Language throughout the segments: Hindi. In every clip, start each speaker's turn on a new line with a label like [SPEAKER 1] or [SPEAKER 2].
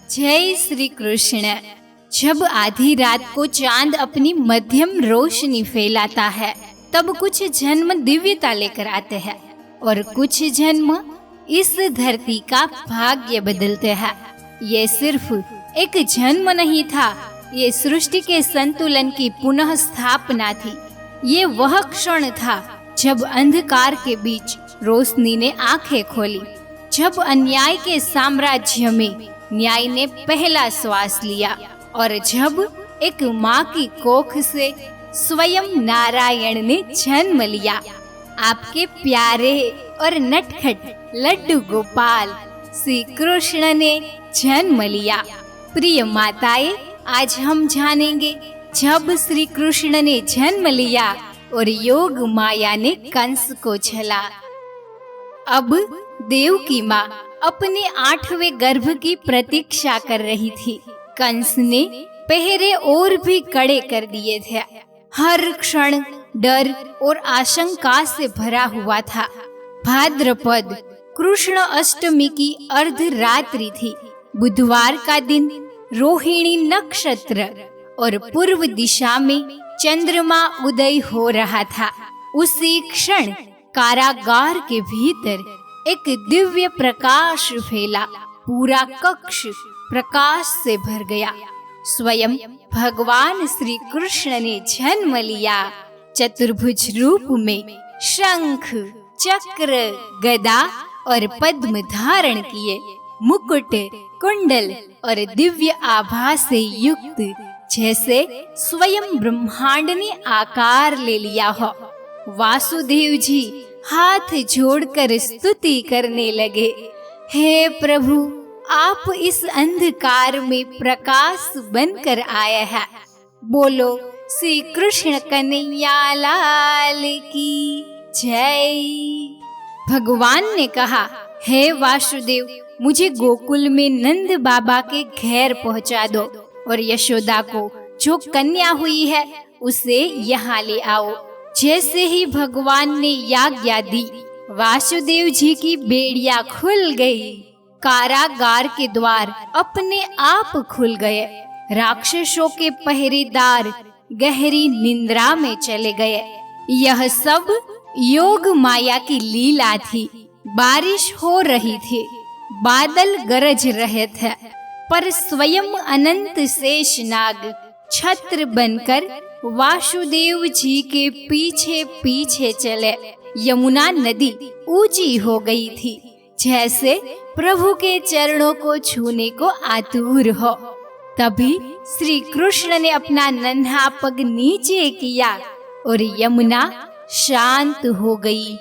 [SPEAKER 1] जय श्री कृष्ण। जब आधी रात को चांद अपनी मध्यम रोशनी फैलाता है, तब कुछ जन्म दिव्यता लेकर आते हैं और कुछ जन्म इस धरती का भाग्य बदलते हैं। ये सिर्फ एक जन्म नहीं था, ये सृष्टि के संतुलन की पुनः स्थापना थी। ये वह क्षण था जब अंधकार के बीच रोशनी ने आंखें खोली, जब अन्याय के साम्राज्य में न्याय ने पहला श्वास लिया और जब एक माँ की कोख से स्वयं नारायण ने जन्म लिया। आपके प्यारे और नटखट लड्डू गोपाल श्री कृष्ण ने जन्म लिया। प्रिय माताएं, आज हम जानेंगे जब श्री कृष्ण ने जन्म लिया और योग माया ने कंस को झला। अब देव की माँ अपने 8वें गर्भ की प्रतीक्षा कर रही थी। कंस ने पहरे और भी कड़े कर दिए थे। हर क्षण डर और आशंका से भरा हुआ था। भाद्रपद कृष्ण अष्टमी की अर्धरात्रि थी। बुधवार का दिन, रोहिणी नक्षत्र और पूर्व दिशा में चंद्रमा उदय हो रहा था। उसी क्षण कारागार के भीतर एक दिव्य प्रकाश फैला। पूरा कक्ष प्रकाश से भर गया। स्वयं भगवान श्री कृष्ण ने जन्म लिया। चतुर्भुज रूप में शंख, चक्र, गदा और पद्म धारण किए, मुकुट, कुंडल और दिव्य आभा से युक्त, जैसे स्वयं ब्रह्मांड ने आकार ले लिया हो। वासुदेव जी हाथ जोड़कर स्तुति करने लगे। हे प्रभु, आप इस अंधकार में प्रकाश बनकर आए हैं। बोलो श्री कृष्ण कन्हैया लाल की जय। भगवान ने कहा, हे वासुदेव, मुझे गोकुल में नंद बाबा के घर पहुंचा दो और यशोदा को जो कन्या हुई है उसे यहाँ ले आओ। जैसे ही भगवान ने आज्ञा दी, वासुदेव जी की बेड़ियां खुल गई। कारागार के द्वार अपने आप खुल गए। राक्षसों के पहरेदार गहरी निंद्रा में चले गए। यह सब योग माया की लीला थी। बारिश हो रही थी, बादल गरज रहे थे, पर स्वयं अनंत शेषनाग छत्र बनकर वासुदेव जी के पीछे पीछे चले। यमुना नदी ऊंची हो गई थी, जैसे प्रभु के चरणों को छूने को आतुर हो। तभी श्री कृष्ण ने अपना नन्हा पग नीचे किया और यमुना शांत हो गई।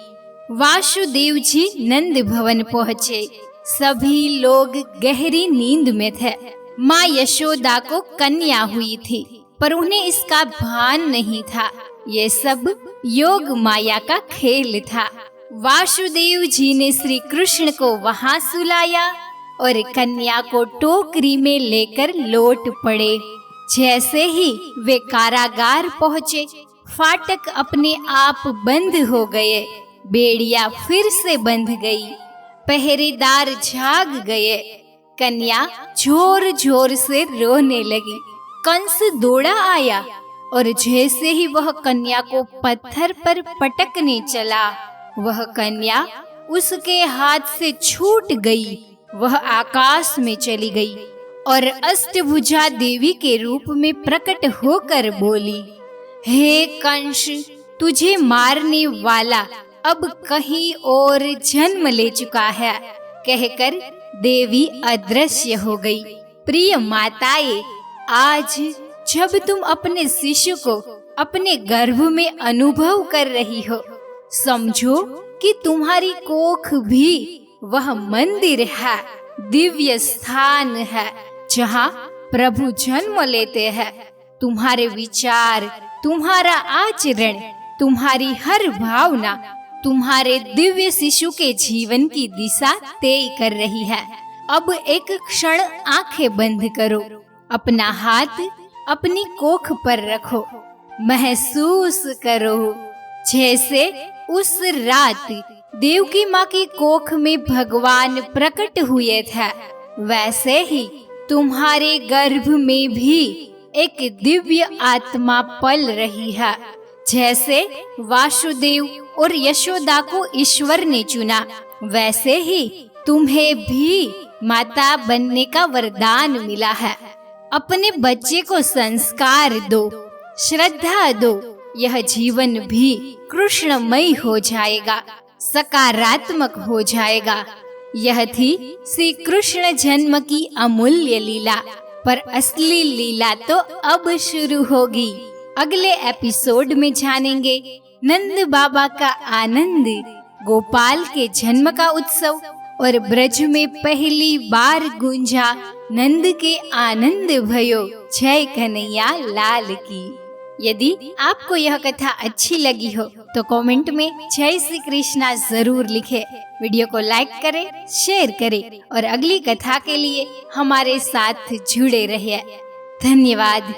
[SPEAKER 1] वासुदेव जी नंद भवन पहुँचे। सभी लोग गहरी नींद में थे। माँ यशोदा को कन्या हुई थी, पर उन्हें इसका भान नहीं था। ये सब योग माया का खेल था। वासुदेव जी ने श्री कृष्ण को वहां सुलाया और कन्या को टोकरी में लेकर लौट पड़े। जैसे ही वे कारागार पहुँचे, फाटक अपने आप बंद हो गए। बेड़ियां फिर से बंध गई। पहरेदार जाग गए। कन्या जोर जोर से रोने लगी। कंस दौड़ा आया और जैसे ही वह कन्या को पत्थर पर पटकने चला, वह कन्या उसके हाथ से छूट गई। वह आकाश में चली गई और अष्टभुजा देवी के रूप में प्रकट होकर बोली, हे कंस, तुझे मारने वाला अब कहीं और जन्म ले चुका है, कहकर देवी अदृश्य हो गई। प्रिय माताएं, आज जब तुम अपने शिशु को अपने गर्भ में अनुभव कर रही हो, समझो कि तुम्हारी कोख भी वह मंदिर है, दिव्य स्थान है जहाँ प्रभु जन्म लेते हैं। तुम्हारे विचार, तुम्हारा आचरण, तुम्हारी हर भावना तुम्हारे दिव्य शिशु के जीवन की दिशा तय कर रही है। अब एक क्षण आंखें बंद करो, अपना हाथ अपनी कोख पर रखो, महसूस करो जैसे उस रात देवकी माँ की कोख में भगवान प्रकट हुए थे, वैसे ही तुम्हारे गर्भ में भी एक दिव्य आत्मा पल रही है। जैसे वासुदेव और यशोदा को ईश्वर ने चुना, वैसे ही तुम्हें भी माता बनने का वरदान मिला है। अपने बच्चे को संस्कार दो, श्रद्धा दो, यह जीवन भी कृष्णमय हो जाएगा, सकारात्मक हो जाएगा। यह थी श्री कृष्ण जन्म की अमूल्य लीला, पर असली लीला तो अब शुरू होगी। अगले एपिसोड में जानेंगे नंद बाबा का आनंद, गोपाल के जन्म का उत्सव और ब्रज में पहली बार गूंजा नंद के आनंद भयो, जय कन्हैया लाल की। यदि आपको यह कथा अच्छी लगी हो तो कमेंट में जय श्री कृष्णा जरूर लिखें। वीडियो को लाइक करें, शेयर करें और अगली कथा के लिए हमारे साथ जुड़े रहिए। धन्यवाद।